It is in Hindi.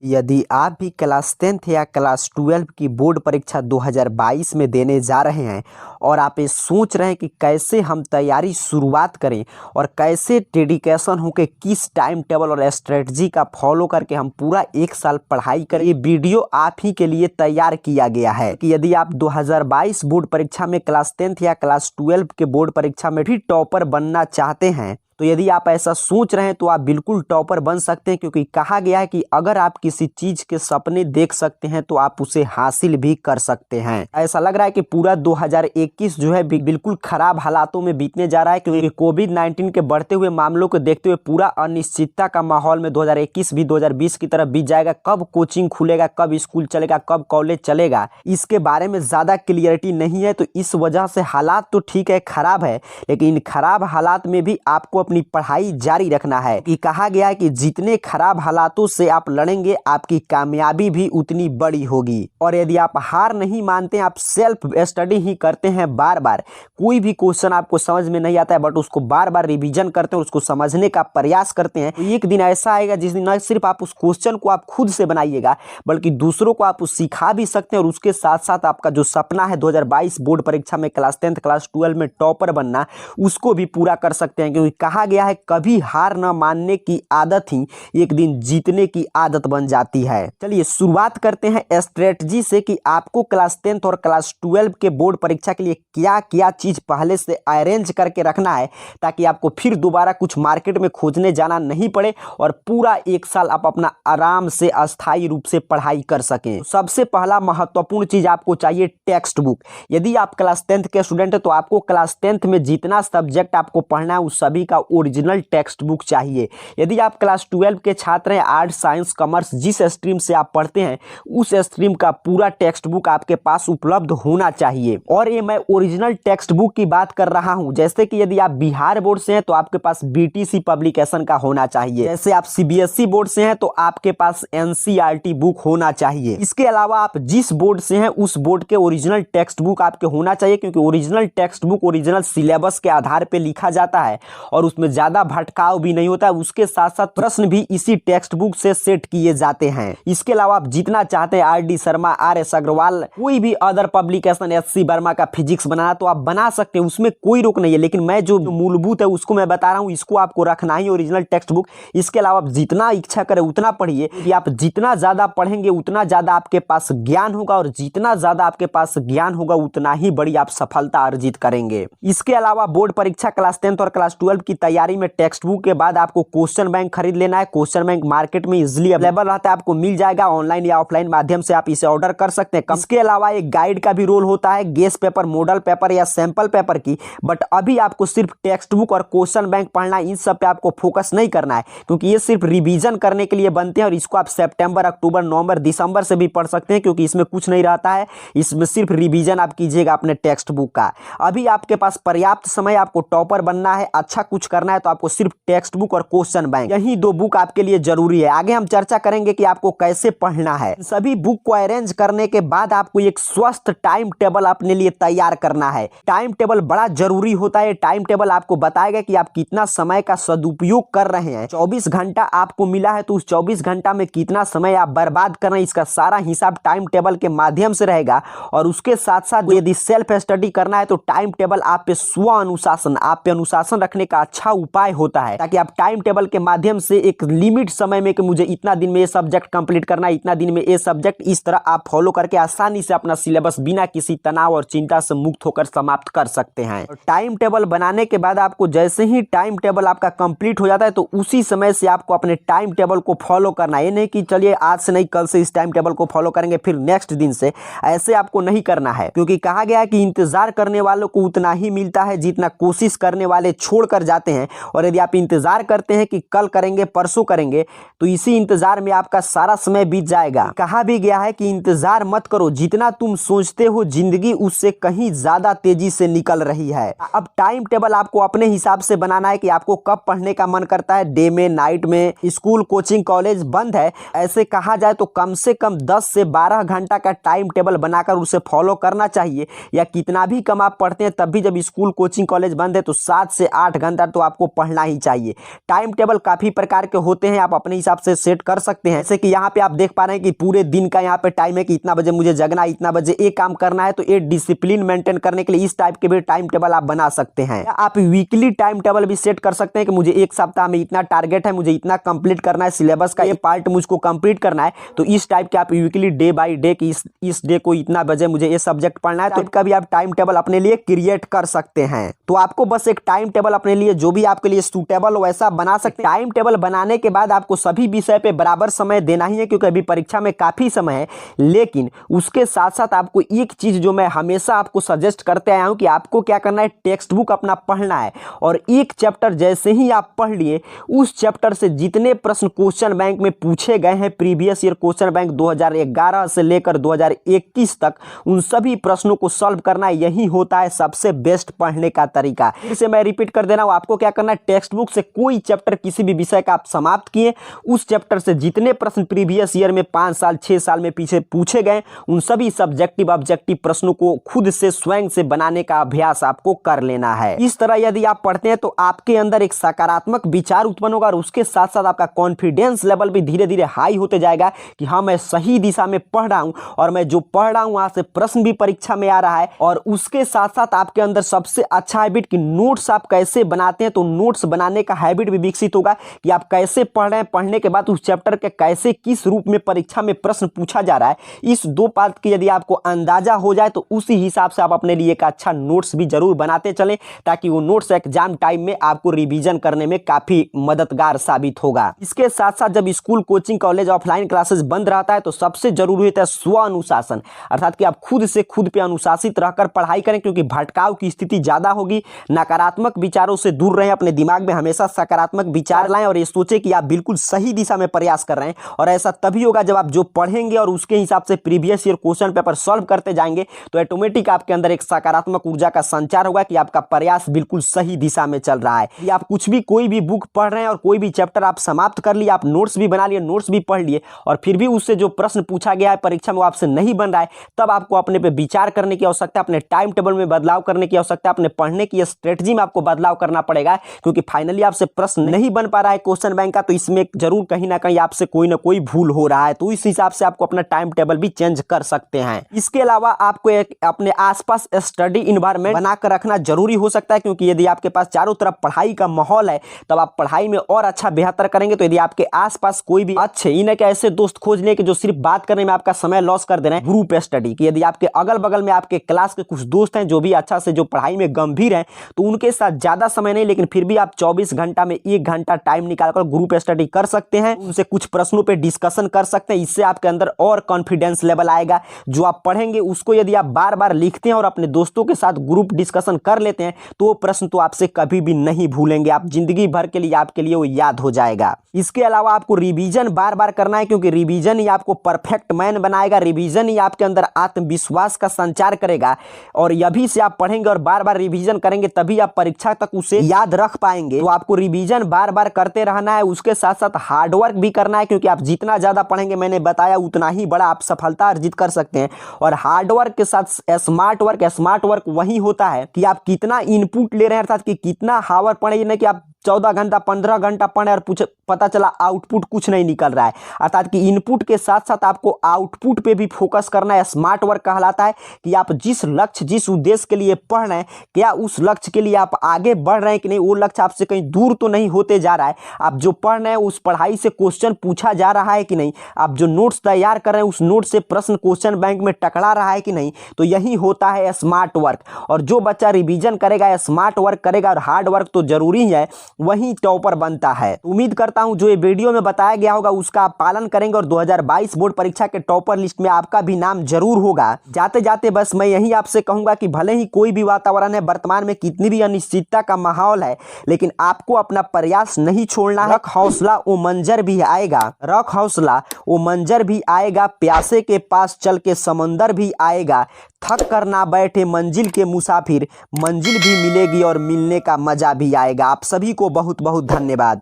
यदि आप भी क्लास 10th या क्लास 12 की बोर्ड परीक्षा 2022 में देने जा रहे हैं और आप ये सोच रहे हैं कि कैसे हम तैयारी शुरुआत करें और कैसे डेडिकेशन हो के किस टाइम टेबल और स्ट्रेटजी का फॉलो करके हम पूरा एक साल पढ़ाई करें, ये वीडियो आप ही के लिए तैयार किया गया है कि यदि आप 2022 बोर्ड परीक्षा में क्लास 10th या क्लास 12 के बोर्ड परीक्षा में भी टॉपर बनना चाहते हैं तो यदि आप ऐसा सोच रहे हैं तो आप बिल्कुल टॉपर बन सकते हैं, क्योंकि कहा गया है कि अगर आप किसी चीज के सपने देख सकते हैं तो आप उसे हासिल भी कर सकते हैं। ऐसा लग रहा है कि पूरा 2021 जो है बिल्कुल खराब हालातों में बीतने जा रहा है, क्योंकि कोविड-19 के बढ़ते हुए मामलों को देखते हुए पूरा अनिश्चितता का माहौल में 2021 भी 2020 की तरफ बीत जाएगा। कब कोचिंग खुलेगा, कब स्कूल चलेगा, कब कॉलेज चलेगा, इसके बारे में ज्यादा क्लियरिटी नहीं है। तो इस वजह से हालात तो ठीक है, खराब है, लेकिन इन खराब हालात में भी आपको अपनी पढ़ाई जारी रखना है। कि कहा गया है कि जितने खराब हालातों से आप लड़ेंगे आपकी कामयाबी भी उतनी बड़ी होगी। और यदि आप हार नहीं मानते, आप सेल्फ स्टडी ही करते हैं, बार बार कोई भी क्वेश्चन आपको समझ में नहीं आता है बट उसको बार बार रिवीजन करते हैं और उसको समझने का प्रयास करते हैं, तो एक दिन ऐसा आएगा जिस दिन न सिर्फ आप उस क्वेश्चन को आप खुद से बनाइएगा बल्कि दूसरों को आप सिखा भी सकते हैं। और उसके साथ साथ आपका जो सपना है 2022 बोर्ड परीक्षा में क्लास 10th क्लास 12 में टॉपर बनना, उसको भी पूरा कर सकते हैं। क्योंकि कहा गया है कभी हार न मानने की आदत ही एक दिन जीतने की आदत बन जाती है। चलिए शुरुआत करते हैं स्ट्रेटजी से कि आपको क्लास 10th और क्लास 12 के बोर्ड परीक्षा के लिए क्या क्या चीज पहले से अरेंज करके रखना है, ताकि आपको फिर दोबारा कुछ मार्केट में खोजने जाना नहीं पड़े और पूरा एक साल आप अपना आराम से अस्थायी रूप से पढ़ाई कर सकें। सबसे पहला महत्वपूर्ण चीज आपको चाहिए टेक्स्ट बुक। यदि आप क्लास 10th के स्टूडेंट हैं तो आपको क्लास 10th में जितना सब्जेक्ट आपको पढ़ना है उस सभी का ओरिजिनल टेक्स्ट बुक चाहिए। यदि आप क्लास 12 के छात्र हैं, आर्ट साइंस कॉमर्स जिस स्ट्रीम से आप पढ़ते हैं उस स्ट्रीम का पूरा टेक्स्ट बुक आपके पास उपलब्ध होना चाहिए। और ये मैं ओरिजिनल टेक्स्ट बुक की बात कर रहा हूं, जैसे कि यदि आप बिहार बोर्ड से हैं तो आपके पास बीटीसी पब्लिकेशन का होना चाहिए, जैसे आप सीबीएसई बोर्ड से हैं तो आपके पास एनसीईआरटी बुक होना चाहिए। इसके अलावा आप जिस बोर्ड से हैं उस बोर्ड के ओरिजिनल टेक्स्ट बुक आपके होना चाहिए, क्योंकि original text book original syllabus के आधार पर लिखा जाता है और उसमें ज्यादा भटकाव भी नहीं होता है। उसके साथ साथ प्रश्न भी इसी टेक्स्ट बुक से सेट किए जाते हैं। इसके अलावा आप जितना चाहते हैं आर.डी. शर्मा, आर.एस. अग्रवाल, कोई भी अदर पब्लिकेशन, एस.सी. वर्मा का फिजिक्स बनाना तो आप बना सकते हैं, उसमें कोई रोक नहीं है। लेकिन मैं जो मूलभूत है उसको मैं बता रहा हूँ, इसको आपको रखना ही ओरिजिनल टेक्स्ट बुक। इसके अलावा आप जितना इच्छा करें उतना पढ़िए, कि आप जितना ज्यादा पढ़ेंगे उतना ज्यादा आपके पास ज्ञान होगा और जितना ज्यादा आपके पास ज्ञान होगा उतना ही बड़ी आप सफलता अर्जित करेंगे। इसके अलावा बोर्ड परीक्षा क्लास 10th और क्लास 12 की तैयारी में टेक्स्ट बुक के बाद आपको क्वेश्चन बैंक खरीद लेना है। क्वेश्चन बैंक मार्केट में इजीली अवेलेबल रहता है, आपको मिल जाएगा। ऑनलाइन या ऑफलाइन माध्यम से आप इसे ऑर्डर कर सकते हैं। इसके अलावा एक गाइड का भी रोल होता है, गेस पेपर, मॉडल पेपर या सैंपल पेपर की। बट अभी आपको सिर्फ टेक्स्ट बुक और क्वेश्चन बैंक पढ़ना, इन सब पे आपको फोकस नहीं करना है, क्योंकि ये सिर्फ रिवीजन करने के लिए बनते हैं। और इसको आप सितंबर, अक्टूबर, नवंबर, दिसंबर से भी पढ़ सकते हैं, क्योंकि इसमें कुछ नहीं रहता है, इसमें सिर्फ रिवीजन आप कीजिएगा अपने टेक्स्ट बुक का। अभी आपके पास पर्याप्त समय, आपको टॉपर बनना है, अच्छा कुछ करना है तो आपको सिर्फ टेक्स्ट बुक और क्वेश्चन बैंक, यही दो बुक आपके लिए जरूरी है। आगे हम चर्चा करेंगे कि आपको कैसे पढ़ना है। सभी बुक को अरेंज करने के बाद आपको एक स्वस्थ टाइम टेबल अपने लिए तैयार करना है। टाइम टेबल बड़ा जरूरी होता है। टाइम टेबल आपको बताएगा कि आप कितना समय का सदुपयोग कर रहे हैं। 24 घंटा आपको मिला है तो उस 24 घंटा में कितना समय आप बर्बाद कर रहे हैं, इसका सारा हिसाब टाइम टेबल के माध्यम से रहेगा। और उसके साथ साथ यदि सेल्फ स्टडी करना है तो टाइम टेबल आप पे स्व अनुशासन, आप पे अनुशासन रखने का अच्छा उपाय होता है, ताकि आप टाइम टेबल के माध्यम से एक लिमिट समय में कि मुझे इतना दिन में ये सब्जेक्ट कंप्लीट करना है, इतना दिन में ये सब्जेक्ट, इस तरह आप फॉलो करके आसानी से अपना सिलेबस बिना किसी तनाव और चिंता से मुक्त होकर समाप्त कर सकते हैं। टाइम टेबल बनाने के बाद आपको जैसे ही टाइम टेबल आपका कंप्लीट हो जाता है तो उसी समय से आपको अपने टाइम टेबल को फॉलो करना है। ये नहीं कि चलिए आज से नहीं कल से इस टाइम टेबल को फॉलो करेंगे फिर नेक्स्ट दिन से, ऐसे आपको नहीं करना है। क्योंकि कहा गया है कि इंतजार करने वालों को उतना ही मिलता है जितना कोशिश करने वाले छोड़ कर जाते हैं। और यदि आप इंतजार करते हैं कि कल करेंगे, परसों करेंगे, तो इसी इंतजार में आपका सारा समय बीत जाएगा। कहा भी गया है कि इंतजार मत करो, जितना तुम सोचते हो जिंदगी उससे कहीं ज्यादा तेजी से निकल रही है। अब टाइम टेबल आपको अपने हिसाब से बनाना है कि आपको कब पढ़ने का मन करता है, डे में, नाइट में, स्कूल, कोचिंग, कॉलेज बंद है, ऐसे कहा जाए तो कम से कम 10 से 12 घंटा का टाइम टेबल बनाकर उसे फॉलो करना चाहिए। या कितना भी कम आप पढ़ते हैं तब भी जब स्कूल, कोचिंग, कॉलेज बंद है तो 7 से 8 घंटा तो आपको पढ़ना ही चाहिए। टाइम टेबल काफ़ी प्रकार के होते हैं, आप अपने हिसाब से सेट कर सकते हैं। जैसे कि यहाँ पे आप देख पा रहे हैं कि पूरे दिन का यहाँ पे टाइम है कि इतना बजे मुझे जगना है, इतना बजे ये काम करना है। तो ये डिसिप्लिन मेंटेन करने के लिए इस टाइप के भी टाइम टेबल आप बना सकते हैं। आप वीकली टाइम टेबल भी सेट कर सकते हैं कि मुझे एक सप्ताह में इतना टारगेट है, मुझे इतना कंप्लीट करना है, सिलेबस का ये पार्ट मुझको कंप्लीट करना है। तो इस टाइप के आप वीकली डे बाय डे की इस डे को इतना बजे मुझे ये सब्जेक्ट पढ़ना है, तो इसका भी आप टाइम टेबल अपने लिए क्रिएट कर सकते हैं। तो आपको बस एक टाइम टेबल अपने लिए जो भी आपके लिए सूटेबल हो वैसा बना सकते हैं। टाइम टेबल बनाने के बाद आपको सभी विषय पे बराबर समय देना ही है, क्योंकि अभी परीक्षा में काफ़ी समय है। लेकिन उसके साथ साथ आपको एक चीज़ जो मैं हमेशा आपको सजेस्ट करते आया हूँ कि आपको क्या करना है, टेक्स्ट बुक अपना पढ़ना है। और एक चैप्टर जैसे ही आप पढ़ लिए, उस चैप्टर से जितने प्रश्न क्वेश्चन बैंक में पूछे गए हैं, प्रीवियस ईयर क्वेश्चन बैंक 2011 से लेकर 2021 तक, उन सभी प्रश्नों को सॉल्व करना यही होता है सबसे बेस्ट पढ़ने का तरीका। फिर से मैं रिपीट कर दे रहा हूँ, आपको क्या करना है, टेक्स्ट बुक से कोई चैप्टर किसी भी विषय का आप समाप्त किए, उस चैप्टर से जितने प्रश्न प्रीवियस ईयर में 5 साल 6 साल में पीछे पूछे गए, उन सभी सब्जेक्टिव ऑब्जेक्टिव प्रश्नों को खुद से स्वयं से बनाने का अभ्यास आपको कर लेना है। इस तरह यदि आप पढ़ते हैं तो आपके अंदर एक सकारात्मक विचार उत्पन्न होगा और उसके साथ साथ आपका कॉन्फिडेंस लेवल भी धीरे धीरे हाई होते जाएगा कि हाँ, मैं सही दिशा में पढ़ रहा हूं और मैं जो पढ़ रहा हूं वहां से प्रश्न भी परीक्षा में आ रहा है। और उसके साथ साथ आपके अंदर सबसे अच्छा हैबिट कि नोट्स आप कैसे बनाते हैं, तो नोट्स बनाने का हैबिट भी विकसित होगा कि आप कैसे पढ़ रहे हैं, पढ़ने के बाद उस चैप्टर के कैसे किस रूप में परीक्षा में प्रश्न पूछा जा रहा है। इस दो बात की यदि आपको अंदाजा हो जाए तो उसी हिसाब से आप अपने लिए एक अच्छा नोट्स भी जरूर बनाते चलें, ताकि वो नोट्स एग्जाम टाइम में आपको रिवीजन करने में काफी मददगार साबित होगा। इसके साथ साथ जब school coaching college offline classes बंद रहता है तो सबसे जरूरी होता है स्व अनुशासन, अर्थात कि आप खुद से खुद पे अनुशासित रहकर पढ़ाई करें, क्योंकि भटकाव की स्थिति ज्यादा होगी। नकारात्मक विचारों से दूर रहें, अपने दिमाग में हमेशा सकारात्मक विचार लाएं और ये सोचें कि आप बिल्कुल सही दिशा में प्रयास कर रहे हैं। और ऐसा तभी होगा जब आप जो पढ़ेंगे और उसके हिसाब से previous year question paper solve करते जाएंगे, तो ऑटोमेटिक आपके अंदर एक सकारात्मक ऊर्जा का संचार होगा कि आपका प्रयास बिल्कुल सही दिशा में चल रहा है। यदि आप कुछ भी कोई भी बुक पढ़ रहे हैं और कोई भी चैप्टर आप समाप्त कर लिए, आप नोट्स भी बना लिए, नोट्स भी पढ़ लिए, और फिर भी उससे जो प्रश्न पूछा गया है परीक्षा में वो आपसे नहीं बन रहा है, तब आपको अपने पे विचार करने की आवश्यकता है, अपने टाइम टेबल में बदलाव करने की आवश्यकता है, अपने पढ़ने की स्ट्रेटजी में आपको बदलाव करना पड़ेगा। क्योंकि फाइनली आपसे प्रश्न नहीं बन पा रहा है क्वेश्चन बैंक का, तो इसमें जरूर कहीं ना कहीं आपसे कोई ना कोई भूल हो रहा है। तो इस हिसाब से आपको अपना टाइम टेबल भी चेंज कर सकते हैं। इसके अलावा आपको एक अपने आसपास स्टडी इन्वायरमेंट बनाकर रखना जरूरी हो सकता है, क्योंकि यदि आपके पास चारों तरफ पढ़ाई का माहौल है तब आप पढ़ाई में और अच्छा बेहतर करेंगे। तो यदि आपके आसपास कोई भी अच्छे ही नहीं ऐसे दोस्त खोज लें कि जो सिर्फ बात करने में आपका समय लॉस कर दे रहे हैं, ग्रुप स्टडी की यदि आपके अगल बगल में आपके क्लास के कुछ दोस्त हैं जो भी अच्छा से जो पढ़ाई में गंभीर हैं, तो उनके साथ ज्यादा समय नहीं लेकिन फिर भी आप 24 घंटा में 1 घंटा टाइम निकालकर ग्रुप स्टडी कर सकते हैं, उनसे कुछ प्रश्नों पे डिस्कशन कर सकते हैं। इससे आपके अंदर और कॉन्फिडेंस लेवल आएगा। जो आप पढ़ेंगे उसको यदि आप बार बार लिखते हैं और अपने दोस्तों के साथ ग्रुप डिस्कशन कर लेते हैं, तो वो प्रश्न तो आपसे कभी भी नहीं भूलेंगे, आप जिंदगी भर के लिए आपके लिए वो याद हो जाएगा। इसके अलावा आपको रिवीजन बार बार करना है, क्योंकि रिवीजन ही आपको परफेक्ट मैन बनाएगा, रिवीजन ही आपके अंदर आत्मविश्वास का संचार करेगा। और यभी से आप पढ़ेंगे और बार बार रिवीजन करेंगे तभी आप परीक्षा तक उसे याद रख पाएंगे। तो आपको रिवीजन बार बार करते रहना है, उसके साथ साथ हार्डवर्क भी करना है, क्योंकि आप जितना ज्यादा पढ़ेंगे, मैंने बताया, उतना ही बड़ा आप सफलता अर्जित कर सकते हैं। और हार्डवर्क के साथ स्मार्ट वर्क वही होता है कि आप कितना इनपुट ले रहे हैं, अर्थात कि कितना हावर पढ़े, नहीं कि आप 14 घंटा 15 घंटा पढ़े और पता चला आउटपुट कुछ नहीं निकल रहा है। अर्थात कि इनपुट के साथ साथ आपको आउटपुट पे भी फोकस करना है। स्मार्ट वर्क कहलाता है कि आप जिस लक्ष्य जिस उद्देश्य के लिए पढ़ रहे हैं, क्या उस लक्ष्य के लिए आप आगे बढ़ रहे हैं कि नहीं, वो लक्ष्य आपसे कहीं दूर तो नहीं होते जा रहा है। आप जो पढ़ रहे हैं उस पढ़ाई से क्वेश्चन पूछा जा रहा है कि नहीं, आप जो नोट्स तैयार कर रहे हैं उस नोट से प्रश्न क्वेश्चन बैंक में टकरा रहा है कि नहीं। तो यही होता है स्मार्ट वर्क। और जो बच्चा रिवीजन करेगा, स्मार्ट वर्क करेगा और हार्ड वर्क तो जरूरी है, वही टॉपर बनता है। उम्मीद करता हूं जो ये वीडियो में बताया गया होगा उसका आप पालन करेंगे और 2022 बोर्ड परीक्षा के टॉपर लिस्ट में आपका भी नाम जरूर होगा। जाते जाते बस मैं यही आपसे कहूंगा कि भले ही कोई भी वातावरण है, वर्तमान में कितनी भी अनिश्चितता का माहौल है, लेकिन आपको अपना प्रयास नहीं छोड़ना है। रख हौसला वो मंजर भी आएगा, रख हौसला वो मंजर भी आएगा, प्यासे के पास चल के समंदर भी आएगा। थक कर ना बैठे मंजिल के मुसाफिर, मंजिल भी मिलेगी और मिलने का मजा भी आएगा। आप सभी को बहुत बहुत धन्यवाद।